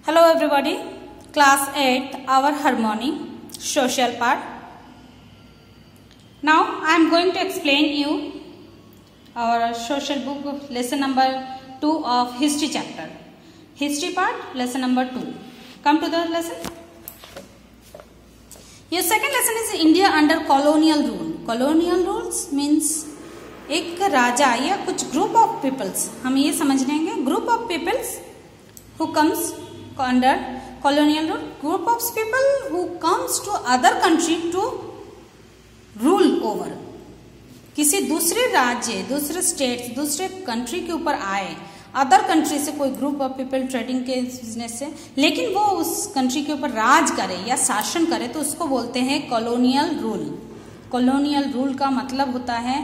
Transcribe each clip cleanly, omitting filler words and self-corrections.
Hello everybody, class 8, our harmony, social part. Now I am going to explain you our social book lesson number 2 of history chapter. History part lesson number 2. Come to the lesson. Your second lesson is India under colonial rule. Colonial rules means एक राजा या कुछ group of peoples, हम ये समझ लेंगे group of peoples who comes under colonial rule, group of people who comes to other country to rule over. किसी दूसरे राज्य, दूसरे स्टेट, दूसरे कंट्री के ऊपर आए, अदर कंट्री से कोई ग्रुप ऑफ पीपल ट्रेडिंग के बिजनेस से, लेकिन वो उस कंट्री के ऊपर राज करे या शासन करे तो उसको बोलते हैं कॉलोनियल रूल. कॉलोनियल रूल का मतलब होता है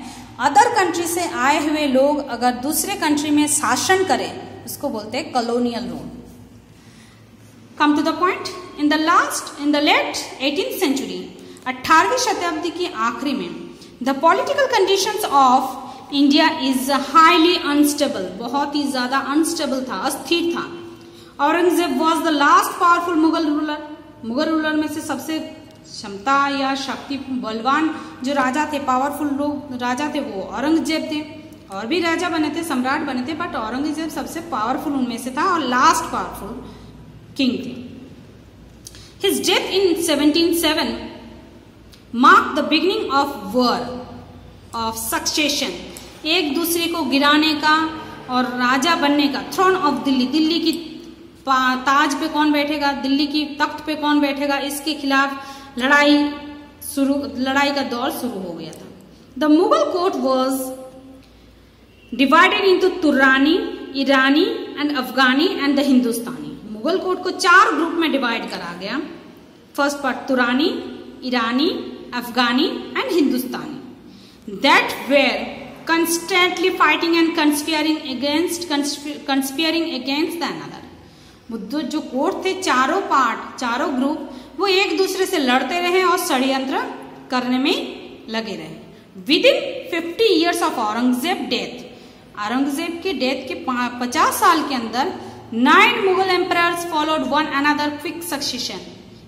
अदर कंट्री से आए हुए लोग अगर दूसरे कंट्री में शासन करे उसको बोलते हैं colonial rule. Come to the point. In the late 18th century, 18वीं शताब्दी की आखिरी में, the political conditions of India is highly unstable. बहुत ही ज्यादा unstable था, अस्थिर था. Aurangzeb was the last powerful Mughal ruler. Mughal ruler में से सबसे क्षमता या शक्ति बलवान जो राजा थे, पावरफुल लोग राजा थे वो औरंगजेब थे. और भी राजा बने थे, सम्राट बने थे, बट औरंगजेब सबसे पावरफुल उनमें से था और लास्ट पावरफुल किंग थे. His death in 1707 marked the beginning of war of succession. एक दूसरे को गिराने का और राजा बनने का. थ्रोन ऑफ दिल्ली, दिल्ली की ताज पे कौन बैठेगा, दिल्ली की तख्त पे कौन बैठेगा, इसके खिलाफ लड़ाई का दौर शुरू हो गया था. The Mughal court was divided into Turani, Irani and Afghani and the Hindustani. Mughal court को 4 ग्रुप में डिवाइड करा गया. First part Turani, Irani, Afghani and Hindustani. That were constantly fighting and conspiring against the another. जो कोर्ट थे, चारों पार्ट, चारों ग्रुप, वो एक दूसरे से लड़ते रहे और षड्यंत्र करने में लगे रहे. With in 50 years of Aurangzeb death, Aurangzeb के डेथ के 50 साल के अंदर 9 Mughal emperors followed one another quick succession.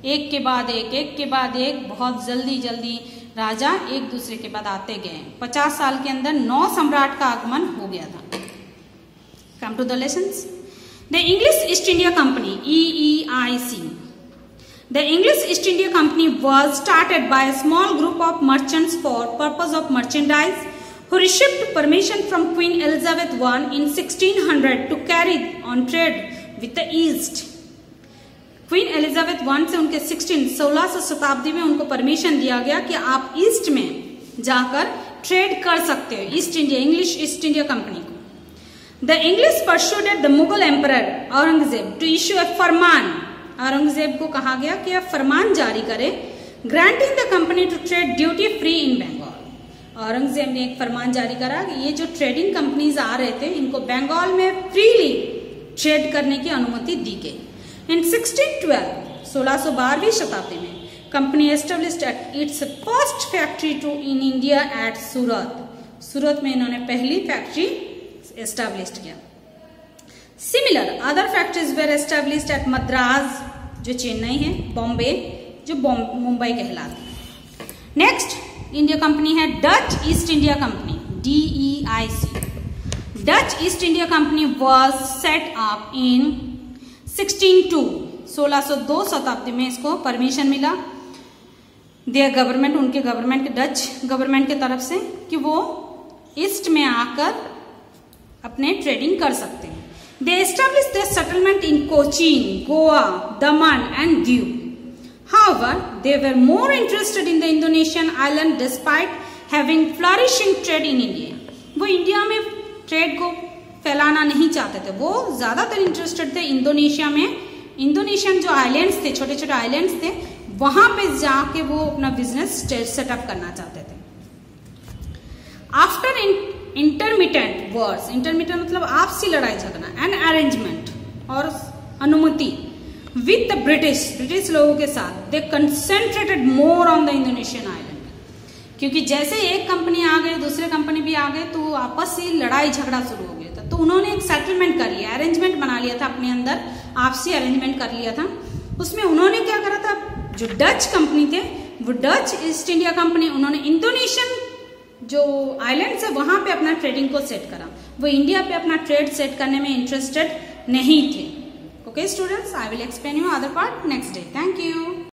एक के बाद एक बहुत जल्दी राजा एक दूसरे के बाद आते गए. 50 साल के अंदर 9 सम्राट का आगमन हो गया था. Come to the lessons. The English East India Company EEIC. The English East India Company was started by a small group of merchants for purpose of merchandise who received permission from Queen Elizabeth I in 1600 to carry on trade with the East. Queen Elizabeth I से उनके 1600 शताब्दी में उनको permission दिया गया कि आप east में जाकर ट्रेड कर सकते हो. East India, English East India Company को. The English persuaded the Mughal emperor Aurangzeb to issue a फरमान. औरंगजेब को कहा गया कि आप फरमान जारी करें, granting the company to trade duty free in Bengal. Aurangzeb ने एक फरमान जारी करा कि ये जो ट्रेडिंग कंपनीज आ रहे थे इनको बंगाल में फ्रीली ट्रेड करने की अनुमति दी गई. इन 1612, 1612वीं शताब्दी में, company established at its first factory to in India at Surat. Surat में इन्होंने पहली फैक्ट्री एस्टेब्लिश किया. Similar other factories were established at Madras जो चेन्नई है, बॉम्बे जो मुंबई कहलाती है. नेक्स्ट इंडिया कंपनी है Dutch East India Company DEIC. Dutch East India Company was set up in 1602. 1602 शताब्दी में इसको परमिशन मिला दिया गवर्नमेंट, उनके गवर्नमेंट, डच गवर्नमेंट की तरफ से, कि वो ईस्ट में आकर अपने ट्रेडिंग कर सकते हैं. They established their settlement in Cochin, Goa, Daman and Diu. However, they were more interested in the Indonesian island despite having flourishing trade in India. वो इंडिया में ट्रेड को फैलाना नहीं चाहते थे, वो ज्यादातर इंटरेस्टेड थे इंडोनेशिया में. इंडोनेशियन जो आइलैंड्स थे, छोटे छोटे आइलैंड्स थे, वहां पे जाके वो अपना बिजनेस सेटअप करना चाहते थे. आफ्टर इंटरमिटेंट वॉर्स, इंटरमिटेंट मतलब आपसी लड़ाई झगड़ा, एंड अरेंजमेंट और अनुमति विद द ब्रिटिश लोगों के साथ, they concentrated more on the Indonesian island. क्योंकि जैसे एक कंपनी आ गई, दूसरे कंपनी भी आ गए, तो आपस से लड़ाई झगड़ा शुरू हो गया था. तो तो उन्होंने एक सेटलमेंट कर लिया, अरेंजमेंट बना लिया था अपने अंदर, आपसी अरेंजमेंट कर लिया था। उसमें उन्होंने क्या करा था, जो डच कंपनी थे, वो डच ईस्ट इंडिया कंपनी, उन्होंने इंडोनेशियन जो आइलैंड्स है वहां पे अपना ट्रेडिंग को सेट करा। वो इंडिया पे अपना ट्रेड सेट करने में इंटरेस्टेड नहीं थे। Okay students, I will explain you other part next day. Thank you.